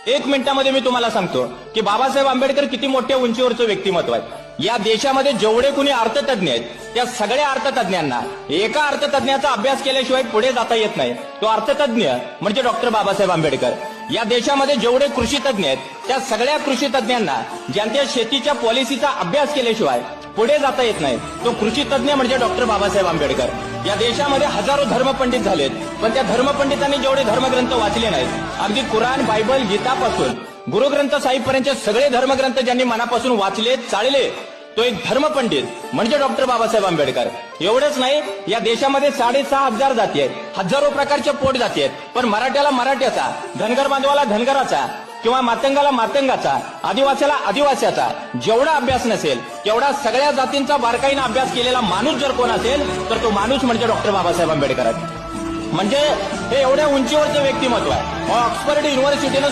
1 मिनिटामध्ये मी तुम्हाला सांगतो की बाबासाहेब आंबेडकर किती मोठ्या उंचीवरचं व्यक्तिमत्व आहे। या देशामध्ये जेवढे कुणी अर्थतज्ञ आहेत त्या सगळ्या अर्थतज्ञांना एका अर्थतज्ञाचा अभ्यास केल्याशिवाय पुढे जाता येत नाही। तो अर्थतज्ञ म्हणजे डॉक्टर बाबासाहेब आंबेडकर। या देशामध्ये जेवढे कृषी तज्ञ आहेत त्या सगळ्या कृषी तज्ञांना ज्यांच्या शेतीच्या पॉलिसीचा अभ्यास केल्याशिवाय पुढे जाता येत नाही तो कृषी तज्ञ म्हणजे डॉक्टर बाबासाहेब आंबेडकर। या देशामध्ये हजारो धर्मपंडित झालेत, पण त्या धर्मपंडितांनी जेवढे धर्मग्रंथ वाचले नाहीत, अगदी कुराण, बायबल, गीतापासून गुरुग्रंथ साहिबपर्यंतचे सगळे धर्मग्रंथ ज्यांनी मनापासून वाचले, चाळले, तो एक धर्मपंडित म्हणजे डॉक्टर बाबासाहेब आंबेडकर। एवढंच नाही, या देशामध्ये 6,500 जाती आहेत, हजारो प्रकारच्या पोट जाती आहेत, पण मराठ्याला मराठ्याचा, धनगर बांधवाला धनगराचा किंवा मातंगाला मातंगाचा, आदिवासीला आदिवासीचा जेवढा अभ्यास नसेल तेवढा सगळ्या जातींचा बारकाईने अभ्यास केलेला माणूस जर कोण असेल तर तो माणूस म्हणजे डॉक्टर बाबासाहेब आंबेडकर आहे। म्हणजे हे एवढ्या उंचीवरचं व्यक्तिमत्व आहे। ऑक्सफर्ड युनिव्हर्सिटीनं